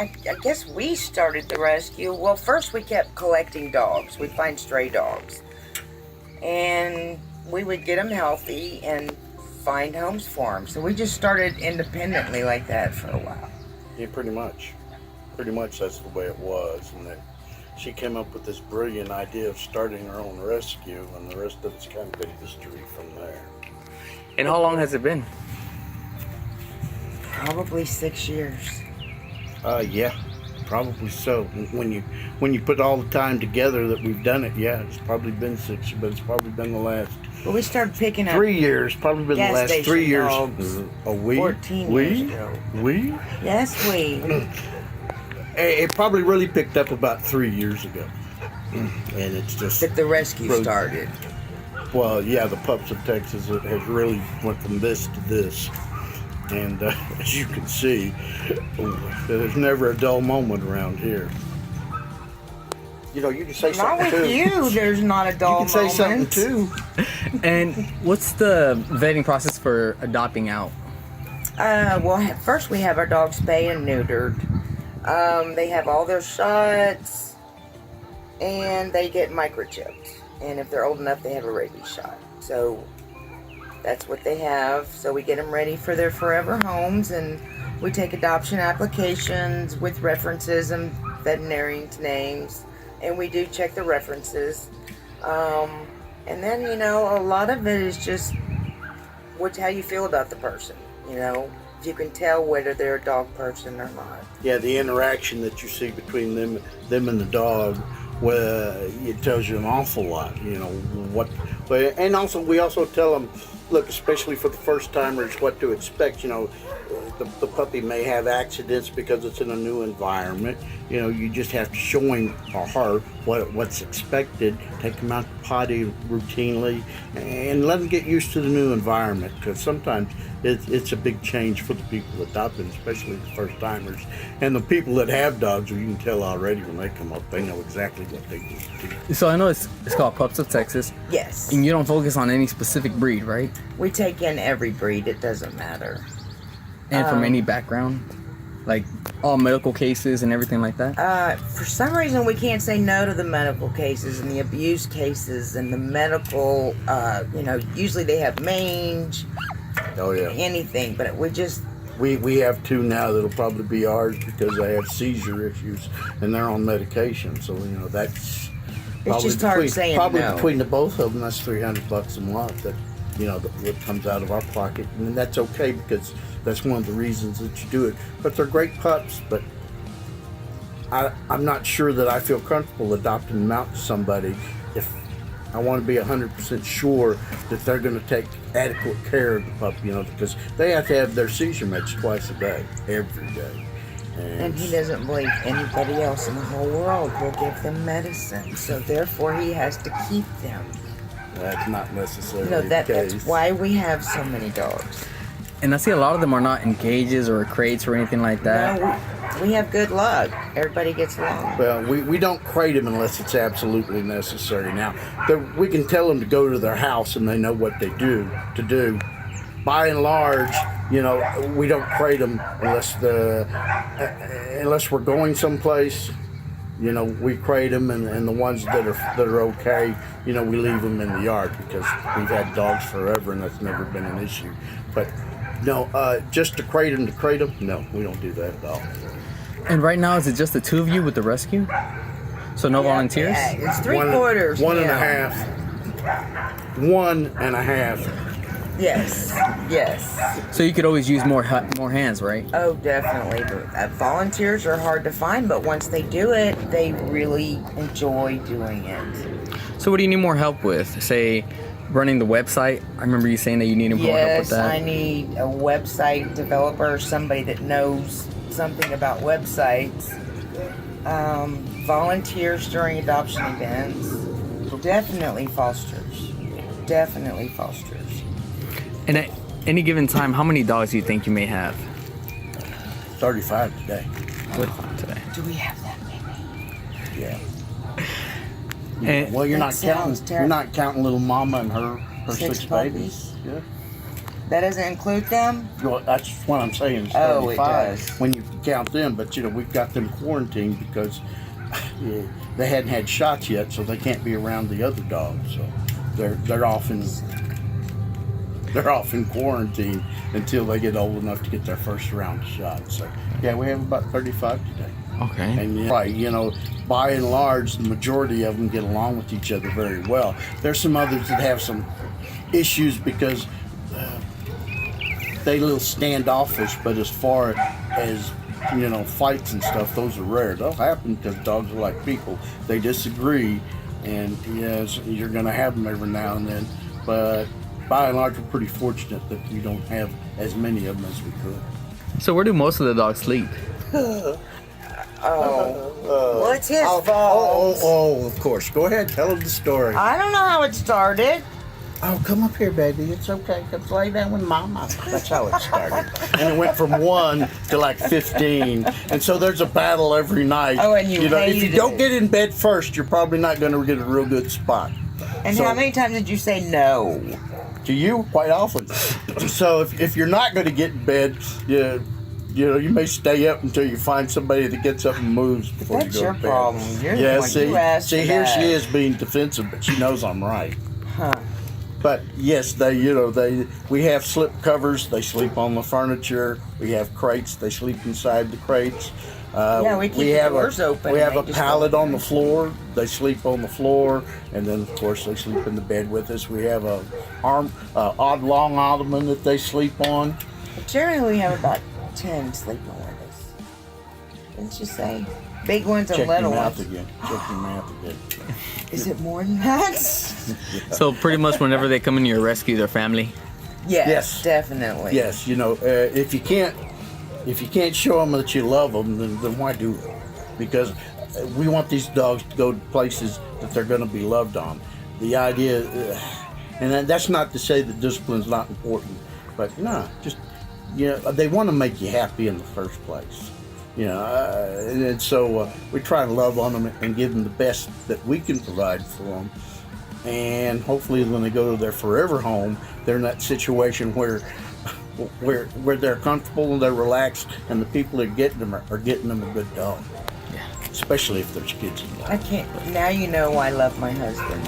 I guess we started the rescue. Well, first we kept collecting dogs. We'd find stray dogs. And we would get them healthy and find homes for them. So we just started independently like that for a while. Yeah, pretty much. Pretty much that's the way it was. And then she came up with this brilliant idea of starting her own rescue, and the rest of it's kind of been history from there. And how long has it been? Probably 6 years. Yeah, probably so. When you put all the time together that we've done it, yeah, it's probably been 6, but it's probably been the last But we started picking up 3 years. Probably been the gas last station 3 years. dogs A we? 14 we? years ago. We? Yes, we. It probably really picked up about 3 years ago, and it's just That the rescue started. well, yeah, the Pups of Texas has really went from this to this. And as you can see, there's never a dull moment around here. You know, you can say Not something with too. you, there's not a dull You can say moment. something too. And what's the vetting process for adopting out? Well, first we have our dogs spayed and neutered. They have all their shots, and they get microchipped. And if they're old enough, they have a rabies shot. So that's what they have. So we get them ready for their forever homes, and we take adoption applications with references and veterinarians' names, and we do check the references. And then, you know, a lot of it is just how you feel about the person, you know. If you can tell whether they're a dog person or not. Yeah, the interaction that you see between them and the dog, well, it tells you an awful lot. You know what, and also we also tell them, look, especially for the first timers, what to expect. You know, the puppy may have accidents because it's in a new environment. You know, you just have to show him or her what's expected. Take him out to potty routinely, and let him get used to the new environment. Because sometimes it's a big change for the people adopting, especially the first timers, and the people that have dogs. You can tell already when they come up, they know exactly what they need to do. So I know it's called Pups of Texas. Yes. And you don't focus on any specific breed, right? We take in every breed, it doesn't matter. And from any background? Like all medical cases and everything like that? For some reason, we can't say no to the medical cases and the abuse cases and the medical, you know, usually they have mange, Oh yeah. anything, but We have 2 now that'll probably be ours because they have seizure issues and they're on medication. So, you know, that's it's just hard saying no. between the both of them, that's $300 a month that, you know, that comes out of our pocket. And that's okay because that's one of the reasons that you do it. But they're great pups, but I'm not sure that I feel comfortable adopting them out to somebody if I want to be 100% sure that they're going to take adequate care of the pup, you know, because they have to have their seizure meds twice a day, every day. And he doesn't believe anybody else in the whole world will give them medicine, so therefore he has to keep them. That's not necessarily You know, the case. that's why we have so many dogs. And I see a lot of them are not in cages or crates or anything like that. No, we have good luck. Everybody gets along. Well, we don't crate them unless it's absolutely necessary. Now, we can tell them to go to their house and they know what they do. By and large, you know, we don't crate them unless we're going someplace. You know, we crate them, and the ones that are okay, you know, we leave them in the yard because we've had dogs forever and that's never been an issue. But no, just to crate them, no, we don't do that at all. And right now, is it just the 2 of you with the rescue? So no volunteers? Yeah, it's 3/4. One and a half. 1.5. Yes. So you could always use more hands, right? Oh, definitely. Volunteers are hard to find, but once they do it, they really enjoy doing it. So what do you need more help with? Say, running the website? I remember you saying that you needed more help with Yes, that. I need a website developer, somebody that knows something about websites. Volunteers during adoption events. Definitely fosters. Definitely fosters. And at any given time, how many dogs do you think you may have? 35 today. Today. Do we have that many? Yeah. And, Well, you're That not sounds counting. terrible. You're not counting little mama and her 6 6 babies. Yeah. That doesn't include them? Well, that's what I'm saying. It's Oh, it 35 does. when you count them. But we've got them quarantined because they hadn't had shots yet, so they can't be around the other dogs. So they're off in quarantine until they get old enough to get their first round of shots. So yeah, we have about 35 today. Okay. And by and large, the majority of them get along with each other very well. There's some others that have some issues because they a little standoffish, but as far as fights and stuff, those are rare. They'll happen because dogs are like people. They disagree, and yes, you're going to have them every now and then. But by and large, we're pretty fortunate that we don't have as many of them as we could. So where do most of the dogs sleep? What's his fault? Oh, of course. Go ahead, tell them the story. I don't know how it started. Oh, come up here, baby. It's okay. Come lay down with Mama. That's how it started. And it went from 1 to like 15. And so there's a battle every night. Oh, and you if you hated don't it. get in bed first, you're probably not going to get a real good spot. And So- how many times did you say no? To you, quite often. So if you're not going to get in bed, you may stay up until you find somebody that gets up and moves before That's you go your to bed. problem. You're the Yeah, one see, you asked for here she that. is being defensive, but she knows I'm right. Huh. But yes, we have slip covers. They sleep on the furniture. We have crates. They sleep inside the crates. Yeah, we keep the have doors open We and have they a just pallet go on the floor. They sleep on the floor, and then of course they sleep in the bed with us. We have a long ottoman that they sleep on. Generally, we have about 10 sleeping with us. Didn't you say? Big ones and Check your little mouth ones. again. Check your mouth again. Is it more than that? So pretty much whenever they come in, you rescue their family. Yes, definitely. Yes, if you can't show them that you love them, then why do it? Because we want these dogs to go to places that they're going to be loved on. The idea, and that's not to say that discipline's not important, but they want to make you happy in the first place. And so we try to love on them and give them the best that we can provide for them. And hopefully when they go to their forever home, they're in that situation where they're comfortable and they're relaxed, and the people that are getting them are getting them a good dog. Yeah. Especially if there's kids involved. I can't. Now you know why I love my husband.